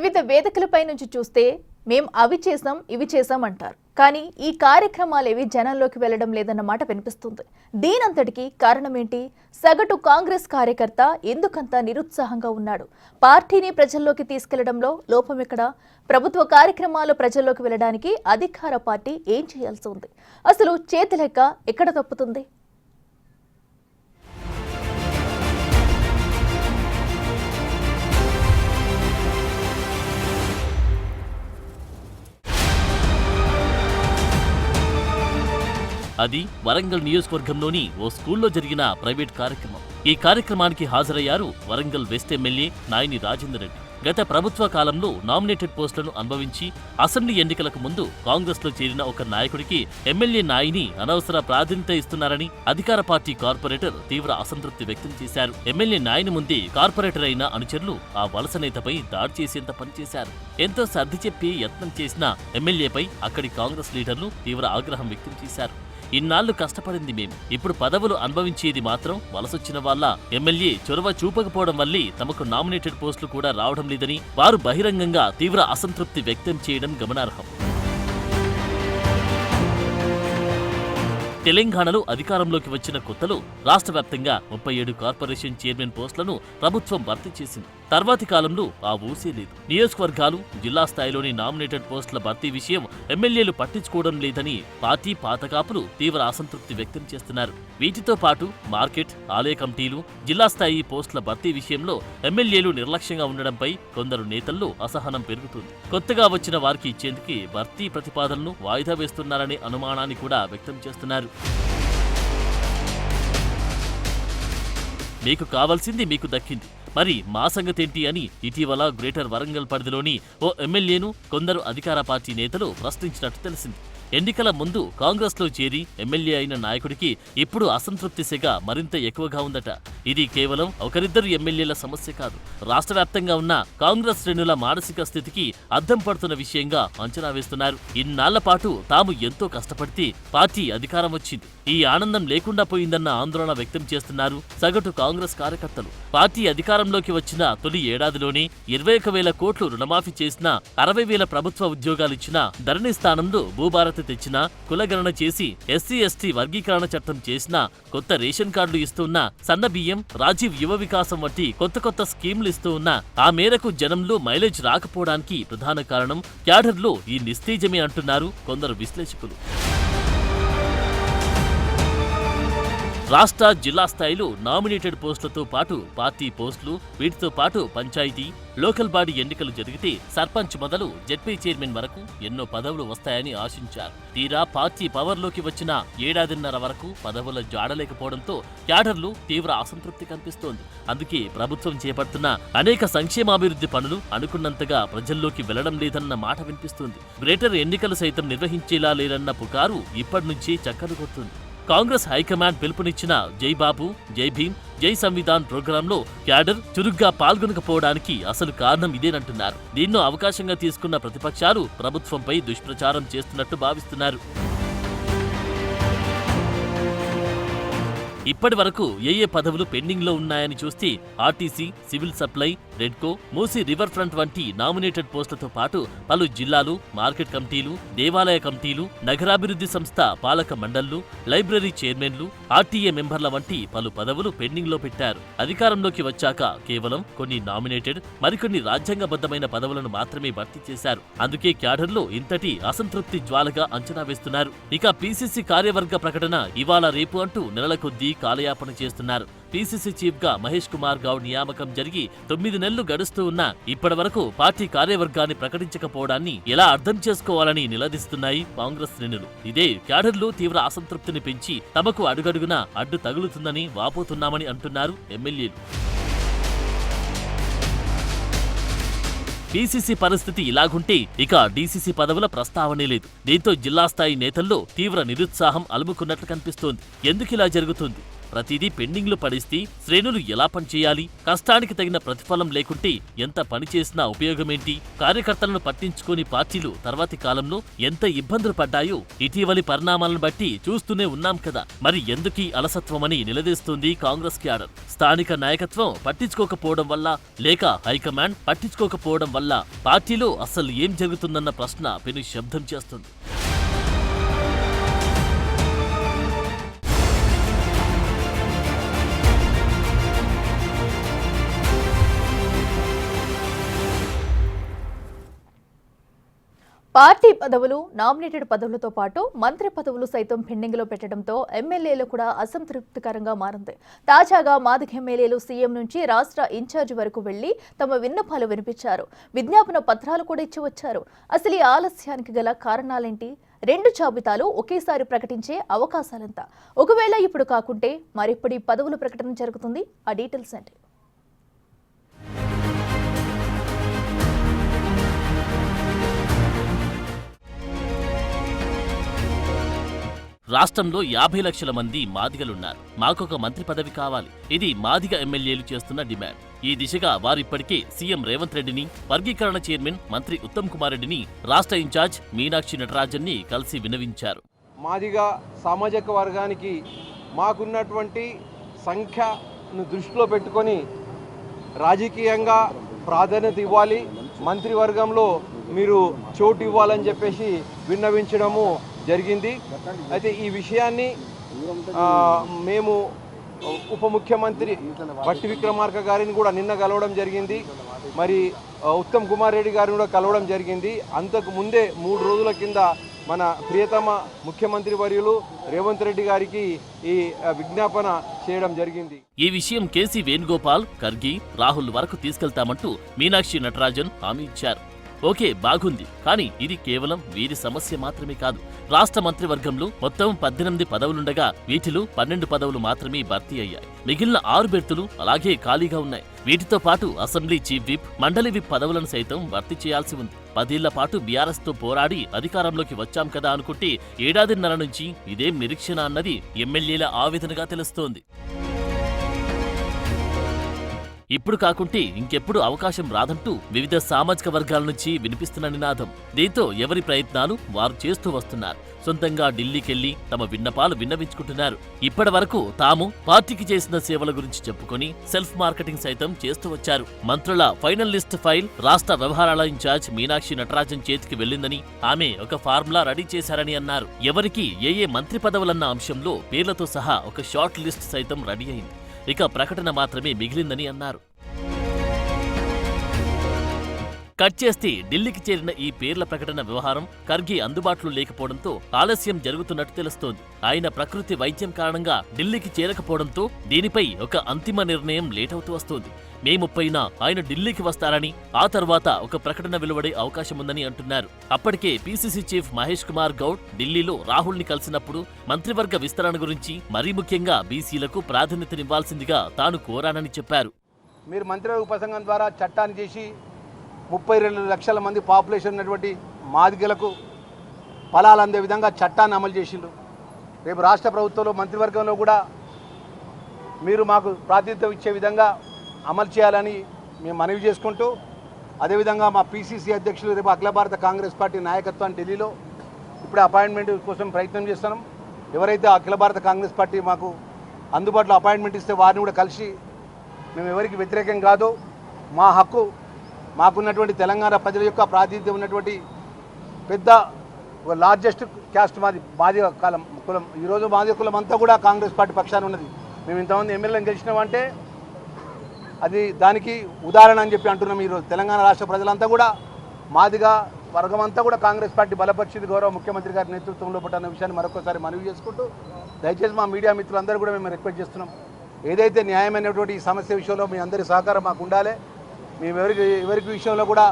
వివిధ వేదికలపై నుంచి చూస్తే మేం అవి చేసాం ఇవి చేసాం అంటారు. కానీ ఈ కార్యక్రమాలేవి జనంలోకి వెళ్లడం లేదన్న మాట వినిపిస్తుంది. దీనంతటికి కారణం ఏంటి? సగటు కాంగ్రెస్ కార్యకర్త ఎందుకంత నిరుత్సాహంగా ఉన్నాడు? పార్టీని ప్రజల్లోకి తీసుకెళ్లడంలో లోపం ఎక్కడ? ప్రభుత్వ కార్యక్రమాలు ప్రజల్లోకి వెళ్లడానికి అధికార పార్టీ ఏం చేయాల్సి ఉంది? అసలు చేతి లెక్క ఎక్కడ తప్పుతుంది? అది వరంగల్ నియోజకవర్గంలోని ఓ స్కూల్లో జరిగిన ప్రైవేట్ కార్యక్రమం. ఈ కార్యక్రమానికి హాజరయ్యారు వరంగల్ వెస్ట్ ఎమ్మెల్యే నాయిని రాజేందర్ రెడ్డి. గత ప్రభుత్వ కాలంలో నామినేటెడ్ పోస్టులను అనుభవించి అసెంబ్లీ ఎన్నికలకు ముందు కాంగ్రెస్ లో చేరిన ఒక నాయకుడికి ఎమ్మెల్యే నాయిని అనవసర ప్రాధాన్యత ఇస్తున్నారని అధికార పార్టీ కార్పొరేటర్ తీవ్ర అసంతృప్తి వ్యక్తం చేశారు. ఎమ్మెల్యే నాయిని ముందే కార్పొరేటర్ అయిన అనుచరులు ఆ వలస నేతపై దాడి చేసేంత పనిచేశారు. ఎంతో సర్ది చెప్పి యత్నం చేసిన ఎమ్మెల్యేపై అక్కడి కాంగ్రెస్ లీడర్లు తీవ్ర ఆగ్రహం వ్యక్తం చేశారు. ఇన్నాళ్లు కష్టపడింది మేం, ఇప్పుడు పదవులు అనుభవించేది మాత్రం వలసొచ్చిన వాళ్ళ. ఎమ్మెల్యే చొరవ చూపకపోవడం వల్లే తమకు నామినేటెడ్ పోస్టులు కూడా రావడం లేదని వారు బహిరంగంగా తీవ్ర అసంతృప్తి వ్యక్తం చేయడం గమనార్హం. తెలంగాణలో అధికారంలోకి వచ్చిన కొత్తలో రాష్ట్ర వ్యాప్తంగా 37 కార్పొరేషన్ చైర్మన్ పోస్టులను ప్రభుత్వం భర్తీ చేసింది. తర్వాతి కాలంలో ఆ ఊసే లేదు. నియోజకవర్గాలు, జిల్లా స్థాయిలోని నామినేటెడ్ పోస్టుల భర్తీ విషయం ఎమ్మెల్యేలు పట్టించుకోవడం లేదని పార్టీ పాతకాపులు తీవ్ర అసంతృప్తి వ్యక్తం చేస్తున్నారు. వీటితో పాటు మార్కెట్, ఆలయ కమిటీలు, జిల్లా స్థాయి పోస్టుల భర్తీ విషయంలో ఎమ్మెల్యేలు నిర్లక్ష్యంగా ఉండడంపై కొందరు నేతల్లో అసహనం పెరుగుతుంది. కొత్తగా వచ్చిన వారికి ఇచ్చేందుకే భర్తీ ప్రతిపాదనను వాయిదా వేస్తున్నారనే అనుమానాన్ని కూడా వ్యక్తం చేస్తున్నారు. మీకు కావాల్సింది మీకు దక్కింది, మరి మా సంగతేంటి అని ఇటీవల గ్రేటర్ వరంగల్ పరిధిలోని ఓ ఎమ్మెల్యేను కొందరు అధికార పార్టీ నేతలు ప్రశ్నించినట్టు తెలిసింది. ఎన్నికల ముందు కాంగ్రెస్ లో చేరి ఎమ్మెల్యే అయిన నాయకుడికి ఇప్పుడు అసంతృప్తి సెగ మరింత ఎక్కువగా ఉందట. ఇది కేవలం ఒకరిద్దరు ఎమ్మెల్యేల సమస్య కాదు, రాష్ట్ర వ్యాప్తంగా ఉన్న కాంగ్రెస్ శ్రేణుల మానసిక స్థితికి అద్దం పడుతున్న విషయంగా అంచనా వేస్తున్నారు. ఇన్నాళ్ల పాటు తాము ఎంతో కష్టపడితే పార్టీ అధికారం వచ్చింది, ఈ ఆనందం లేకుండా పోయిందన్న ఆందోళన వ్యక్తం చేస్తున్నారు సగటు కాంగ్రెస్ కార్యకర్తలు. పార్టీ అధికారంలోకి వచ్చిన తొలి ఏడాదిలోనే 21,000 కోట్లు రుణమాఫీ చేసినా, 60,000 ప్రభుత్వ ఉద్యోగాలిచ్చినా, ధరణి స్థానంలో భూభారత్ తెచ్చినా, కులగణన చేసి ఎస్సీ ఎస్టీ వర్గీకరణ చట్టం చేసినా, కొత్త రేషన్ కార్డులు ఇస్తూ ఉన్నా, సన్న బియ్యం, రాజీవ్ యువ వికాసం వంటి కొత్త స్కీమ్లు ఇస్తూ ఉన్నా ఆ మేరకు జనంలో మైలేజ్ రాకపోవడానికి ప్రధాన కారణం క్యాడర్లో ఈ నిస్తేజమే అంటున్నారు కొందరు విశ్లేషకులు. రాష్ట్ర, జిల్లా స్థాయిలో నామినేటెడ్ పోస్టులతో పాటు పార్టీ పోస్టులు, వీటితో పాటు పంచాయతీ, లోకల్ బాడీ ఎన్నికలు జరిగితే సర్పంచ్ మొదలు జెడ్పీ చైర్మన్ వరకు ఎన్నో పదవులు వస్తాయని ఆశించారు. తీరా పార్టీ పవర్లోకి వచ్చిన ఏడాదిన్నర వరకు పదవుల జాడలేకపోవడంతో క్యాడర్లు తీవ్ర అసంతృప్తి కనిపిస్తోంది. అందుకే ప్రభుత్వం చేపడుతున్న అనేక సంక్షేమాభివృద్ధి పనులు అనుకున్నంతగా ప్రజల్లోకి వెళ్లడం లేదన్న మాట వినిపిస్తుంది. గ్రేటర్ ఎన్నికలు సైతం నిర్వహించేలా లేరన్న పుకారు ఇప్పటి నుంచే చక్కర్లు కొడుతుంది. కాంగ్రెస్ హైకమాండ్ పిలుపునిచ్చిన జై బాబు, జై భీమ్, జై సంవిధాన్ ప్రోగ్రాంలో క్యాడర్ చురుగ్గా పాల్గొనకపోవడానికి అసలు కారణం ఇదేనంటున్నారు. దీన్నో అవకాశంగా తీసుకున్న ప్రతిపక్షాలు ప్రభుత్వంపై దుష్ప్రచారం చేస్తున్నట్టు భావిస్తున్నారు. ఇప్పటి వరకు ఏ పదవులు పెండింగ్ లో ఉన్నాయని చూస్తే RTC, civil supply, REDCO, Musi river front వంటి నామినేటెడ్ పోస్టులతో పాటు పలు జిల్లాలు, మార్కెట్ కమిటీలు, దేవాలయ కమిటీలు, నగరాభివృద్ధి సంస్థ పాలక మండళ్లు, లైబ్రరీ చైర్మన్లు, ఆర్టీఏ మెంబర్ల వంటి పలు పదవులు పెండింగ్ లో పెట్టారు. అధికారంలోకి వచ్చాక కేవలం కొన్ని నామినేటెడ్, మరికొన్ని రాజ్యాంగబద్ధమైన పదవులను మాత్రమే భర్తీ చేశారు. అందుకే క్యాడర్లో ఇంతటి అసంతృప్తి జ్వాలగా అంచనా వేస్తున్నారు. ఇక పీసీసీ కార్యవర్గ ప్రకటన ఇవాళ రేపు అంటూ నెలల కొద్దీ కాలయాపన చేస్తున్నారు. పీసీసీ చీఫ్ గా మహేష్ కుమార్ గౌడ్ నియామకం జరిగి 9 నెలలు గడుస్తూ ఉన్నా ఇప్పటి వరకు పార్టీ కార్యవర్గాన్ని ప్రకటించకపోవడాన్ని ఎలా అర్థం చేసుకోవాలని నిలదీస్తున్నాయి కాంగ్రెస్ శ్రేణులు. ఇదే క్యాడర్లు తీవ్ర అసంతృప్తిని పెంచి తమకు అడుగడుగునా అడ్డు తగులుతుందని వాపోతున్నామని అంటున్నారు ఎమ్మెల్యేలు. పీసీసీ పరిస్థితి ఇలాగుంటే ఇక డీసీసీ పదవుల ప్రస్తావనే లేదు. దీంతో జిల్లా స్థాయి నేతల్లో తీవ్ర నిరుత్సాహం అలుముకున్నట్లు కనిపిస్తోంది. ఎందుకిలా జరుగుతుంది? ప్రతిదీ పెండింగ్లో పడేస్తే శ్రేణులు ఎలా పనిచేయాలి? కష్టానికి తగిన ప్రతిఫలం లేకుంటే ఎంత పని చేసినా ఉపయోగమేంటి? కార్యకర్తలను పట్టించుకోని పార్టీలు తర్వాతి కాలంలో ఎంత ఇబ్బందులు పడ్డాయో ఇటీవలి పరిణామాలను బట్టి చూస్తూనే ఉన్నాం కదా. మరి ఎందుకీ అలసత్వమని నిలదీస్తుంది కాంగ్రెస్ క్యాడర్. స్థానిక నాయకత్వం పట్టించుకోకపోవడం వల్ల, లేక హైకమాండ్ పట్టించుకోకపోవడం వల్ల పార్టీలో అసలు ఏం జరుగుతుందన్న ప్రశ్న పెను శబ్దం చేస్తుంది. పార్టీ పదవులు, నామినేటెడ్ పదవులతో పాటు మంత్రి పదవులు సైతం పెండింగ్లో పెట్టడంతో ఎమ్మెల్యేలు కూడా అసంతృప్తికరంగా మారింది. తాజాగా మాదిగ ఎమ్మెల్యేలు సీఎం నుంచి రాష్ట్ర ఇన్ఛార్జి వరకు వెళ్లి తమ విన్నపాలు వినిపించారు. విజ్ఞాపన పత్రాలు కూడా ఇచ్చి వచ్చారు. అసలు ఈ ఆలస్యానికి గల కారణాలేంటి? 2 జాబితాలు ఒకేసారి ప్రకటించే అవకాశాలెంత? ఒకవేళ ఇప్పుడు కాకుంటే మరిప్పుడు ఈ పదవుల ప్రకటన జరుగుతుంది? ఆ డీటెయిల్స్ ఏంటి? రాష్ట్రంలో 50 లక్షల మంది మాదిగలున్నారు. మాకొక మంత్రి పదవి కావాలి. ఇది మాదిగ ఎమ్మెల్యేలు చేస్తున్న డిమాండ్. ఈ దిశగా వారిప్పటికే సీఎం రేవంత్ రెడ్డిని, వర్గీకరణ చైర్మన్ మంత్రి ఉత్తమ్ కుమార్ రెడ్డిని, రాష్ట్ర ఇన్ఛార్జ్ మీనాక్షి నటరాజన్ని కలిసి విన్నవించారు. మాదిగ సామాజిక వర్గానికి మాకున్నటువంటి సంఖ్యను దృష్టిలో పెట్టుకొని రాజకీయంగా ప్రాధాన్యత ఇవ్వాలి, మంత్రివర్గంలో మీరు చోటు ఇవ్వాలని చెప్పేసి విన్నవించడము జరిగింది. అయితే ఈ విషయాన్ని మేము ఉప ముఖ్యమంత్రి భట్టి విక్రమార్క గారిని కూడా నిన్న కలవడం జరిగింది. మరి ఉత్తమ్ కుమార్ రెడ్డి గారిని కూడా కలవడం జరిగింది. అంతకు ముందే 3 రోజుల కింద మన ప్రియతమ ముఖ్యమంత్రి వర్యులు రేవంత్ రెడ్డి గారికి ఈ విజ్ఞాపన చేయడం జరిగింది. ఈ విషయం కేసీ వేణుగోపాల్, ఖర్గే, రాహుల్ వరకు తీసుకెళ్తామంటూ మీనాక్షి నటరాజన్ హామీ ఇచ్చారు. ఓకే, బాగుంది. కానీ ఇది కేవలం వీరి సమస్య మాత్రమే కాదు. రాష్ట్ర మంత్రివర్గంలో మొత్తం 18 పదవులుండగా వీటిలో 12 పదవులు మాత్రమే భర్తీ అయ్యాయి. మిగిలిన 6 బెర్తులు అలాగే ఖాళీగా ఉన్నాయి. వీటితో పాటు అసెంబ్లీ చీఫ్ విప్, మండలి విప్ పదవులను సైతం భర్తీ చేయాల్సి ఉంది. 10 ఏళ్ల పాటు బీఆర్ఎస్ తో పోరాడి అధికారంలోకి వచ్చాం కదా అనుకుంటే ఏడాదిన్నర నుంచి ఇదేం నిరీక్షణ అన్నది ఎమ్మెల్యేల ఆవేదనగా తెలుస్తోంది. ఇప్పుడు కాకుంటే ఇంకెప్పుడు అవకాశం రాదంటూ వివిధ సామాజిక వర్గాల నుంచి వినిపిస్తున్న నినాదం. దీంతో ఎవరి ప్రయత్నాలు వారు చేస్తూ వస్తున్నారు. సొంతంగా ఢిల్లీకెళ్లి తమ విన్నపాలు విన్నవించుకుంటున్నారు. ఇప్పటి వరకు తాము పార్టీకి చేసిన సేవల గురించి చెప్పుకొని సెల్ఫ్ మార్కెటింగ్ సైతం చేస్తూ వచ్చారు. మంత్రుల ఫైనల్ లిస్ట్ ఫైల్ రాష్ట్ర వ్యవహారాల ఇన్ఛార్జ్ మీనాక్షి నటరాజన్ చేతికి వెళ్లిందని, ఆమె ఒక ఫార్ములా రెడీ చేశారని అన్నారు. ఎవరికి ఏ మంత్రి పదవులన్న అంశంలో పేర్లతో సహా ఒక షార్ట్ లిస్ట్ సైతం రెడీ అయింది. ఇక ప్రకటన మాత్రమే మిగిలిందని అన్నారు. కట్ చేస్తే ఢిల్లీకి చేరిన ఈ పేర్ల ప్రకటన వ్యవహారం ఖర్గే అందుబాటులో లేకపోవడంతో ఆలస్యం జరుగుతున్నట్టు తెలుస్తోంది. ఆయన ప్రకృతి వైద్యం కారణంగా ఢిల్లీకి చేరకపోవడంతో దీనిపై ఒక అంతిమ నిర్ణయం లేటవుతూ వస్తోంది. మే 30న ఆయన ఢిల్లీకి వస్తారని, ఆ తర్వాత ఒక ప్రకటన వెలువడే అవకాశముందని అంటున్నారు. అప్పటికే పీసీసీ చీఫ్ మహేష్ కుమార్ గౌడ్ ఢిల్లీలో రాహుల్ని కలిసినప్పుడు మంత్రివర్గ విస్తరణ గురించి, మరీ ముఖ్యంగా బీసీలకు ప్రాధాన్యతనివ్వాల్సిందిగా తాను కోరానని చెప్పారు. మీరు మంత్రివర్గ ఉపసంఘం ద్వారా చట్టాన్ని చేసి 32 లక్షల మంది పాపులేషన్ ఉన్నటువంటి మాదిగలకు ఫలాలు అందే విధంగా చట్టాన్ని అమలు చేసిండ్రు. రేపు రాష్ట్ర ప్రభుత్వంలో మంత్రివర్గంలో కూడా మీరు మాకు ప్రాతినిధ్యం ఇచ్చే విధంగా అమలు చేయాలని మేము మనవి చేసుకుంటూ, అదేవిధంగా మా పీసీసీ అధ్యక్షులు రేపు అఖిల భారత కాంగ్రెస్ పార్టీ నాయకత్వాన్ని ఢిల్లీలో ఇప్పుడే అపాయింట్మెంట్ కోసం ప్రయత్నం చేస్తున్నాం. ఎవరైతే అఖిల భారత కాంగ్రెస్ పార్టీ మాకు అందుబాటులో అపాయింట్మెంట్ ఇస్తే వారిని కూడా కలిసి, మేము ఎవరికి వ్యతిరేకం కాదు, మా హక్కు, మాకున్నటువంటి తెలంగాణ ప్రజల యొక్క ప్రాతినిధ్యం ఉన్నటువంటి పెద్ద లార్జెస్ట్ క్యాస్ట్ మాదిగ కులం. ఈరోజు మాదిగ కులం అంతా కూడా కాంగ్రెస్ పార్టీ పక్షాన ఉన్నది. మేము ఇంతమంది ఎమ్మెల్యేలను గెలిచినామంటే అది దానికి ఉదాహరణ అని చెప్పి అంటున్నాం. ఈరోజు తెలంగాణ రాష్ట్ర ప్రజలంతా కూడా మాదిగ వర్గం అంతా కూడా కాంగ్రెస్ పార్టీ బలపరిచింది గౌరవ ముఖ్యమంత్రి గారి నేతృత్వంలో పట్టిన విషయాన్ని మరొకసారి మనవి చేసుకుంటూ, దయచేసి మా మీడియా మిత్రులందరూ కూడా మేము రిక్వెస్ట్ చేస్తున్నాం, ఏదైతే న్యాయమైనటువంటి ఈ సమస్య విషయంలో మీ అందరి సహకారం మాకు ఉండాలి. మేము ఎవరికి విషయంలో కూడా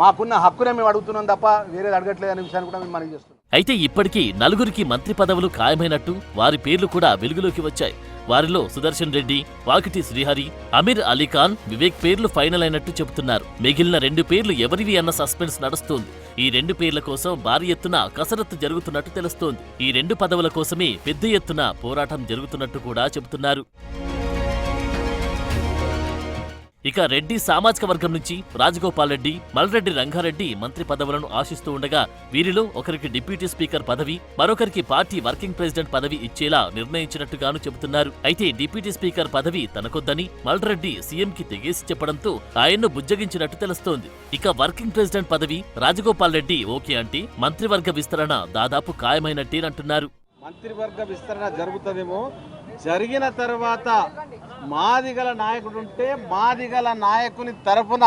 మాకున్న హక్కునే మేము అడుగుతున్నాం తప్ప వేరేది అడగట్లేదు అనే విషయాన్ని కూడా మేము మనవి చేస్తున్నాం. అయితే ఇప్పటికీ 4 మంత్రి పదవులు ఖాయమైనట్టు వారి పేర్లు కూడా వెలుగులోకి వచ్చాయి. వారిలో సుదర్శన్ రెడ్డి, వాకిటి శ్రీహరి, అమీర్ అలీఖాన్, వివేక్ పేర్లు ఫైనల్ అయినట్టు చెబుతున్నారు. మిగిలిన 2 పేర్లు ఎవరివి అన్న సస్పెన్స్ నడుస్తోంది. ఈ 2 పేర్ల కోసం భారీ ఎత్తున కసరత్తు జరుగుతున్నట్టు తెలుస్తోంది. ఈ 2 పదవుల కోసమే పెద్ద ఎత్తున పోరాటం జరుగుతున్నట్టు కూడా చెబుతున్నారు. ఇక రెడ్డి సామాజిక వర్గం నుంచి రాజగోపాల్ రెడ్డి, మల్రెడ్డి రంగారెడ్డి మంత్రి పదవులను ఆశిస్తూ ఉండగా వీరిలో ఒకరికి డిప్యూటీ స్పీకర్ పదవి, మరొకరికి పార్టీ వర్కింగ్ ప్రెసిడెంట్ పదవి ఇచ్చేలా నిర్ణయించినట్టుగాను చెబుతున్నారు. అయితే డిప్యూటీ స్పీకర్ పదవి తనకొద్దని మల్రెడ్డి సీఎంకి తెగేసి చెప్పడంతో ఆయన్ను బుజ్జగించినట్టు తెలుస్తోంది. ఇక వర్కింగ్ ప్రెసిడెంట్ పదవి రాజగోపాల్ రెడ్డి ఓకే అంటే మంత్రివర్గ విస్తరణ దాదాపు ఖాయమైనట్టేనంటున్నారు. మంత్రివర్గ విస్తరణ జరుగుతుందేమో, జరిగిన తర్వాత మాదిగల నాయకుడు ఉంటే మాదిగల నాయకుని తరఫున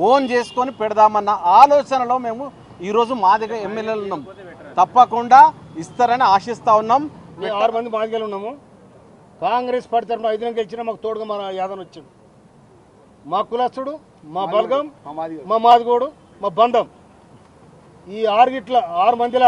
ఓన్ చేసుకొని పెడదామన్న ఆలోచనలో మేము ఈరోజు మాదిగ ఎమ్మెల్యేలు ఉన్నాం. తప్పకుండా ఇస్తారని ఆశిస్తా ఉన్నాం. మేము 6 మంది మాదిగలు ఉన్నాము. కాంగ్రెస్ పార్టీ తరఫున 5 నెలలు గెలిచినా మాకు తోడుగా మన యాదవ్ వచ్చాడు. మా కులస్తుడు, మా బలగం, మా మాదిగోడు, మా బంధం, ఈ 6 మందిల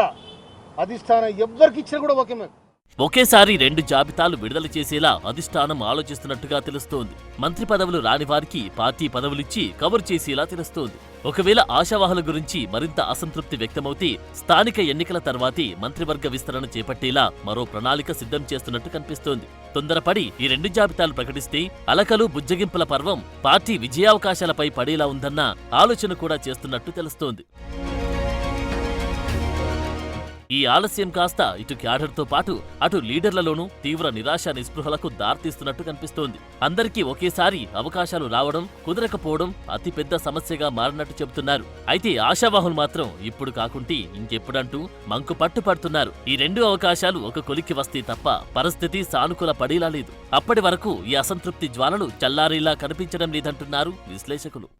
అధిష్టానం ఎవ్వరికి ఇచ్చినా కూడా ఓకే. మేము ఒకేసారి 2 జాబితాలు విడుదల చేసేలా అధిష్టానం ఆలోచిస్తున్నట్టుగా తెలుస్తోంది. మంత్రి పదవులు రాని వారికి పార్టీ పదవులిచ్చి కవర్ చేసేలా తెలుస్తోంది. ఒకవేళ ఆశావాహుల గురించి మరింత అసంతృప్తి వ్యక్తమవుతే స్థానిక ఎన్నికల తర్వాతే మంత్రివర్గ విస్తరణ చేపట్టేలా మరో ప్రణాళిక సిద్ధం చేస్తున్నట్టు కనిపిస్తోంది. తొందరపడి ఈ 2 జాబితాలు ప్రకటిస్తే అలకలు బుజ్జగింపుల పర్వం పార్టీ విజయావకాశాలపై పడేలా ఉందన్న ఆలోచన కూడా చేస్తున్నట్టు తెలుస్తోంది. ఈ ఆలస్యం కాస్త ఇటు క్యాడర్తో పాటు అటు లీడర్లలోనూ తీవ్ర నిరాశ నిస్పృహలకు దారితీస్తున్నట్టు కనిపిస్తోంది. అందరికీ ఒకేసారి అవకాశాలు రావడం కుదరకపోవడం అతిపెద్ద సమస్యగా మారినట్టు చెబుతున్నారు. అయితే ఆశావాహులు మాత్రం ఇప్పుడు కాకుంటే ఇంకెప్పుడంటూ మంకు పట్టుపడుతున్నారు. ఈ 2 అవకాశాలు ఒక కొలిక్కి వస్తే తప్ప పరిస్థితి సానుకూల పడేలా లేదు. అప్పటి వరకు ఈ అసంతృప్తి జ్వాలలు చల్లారేలా కనిపించడం లేదంటున్నారు విశ్లేషకులు.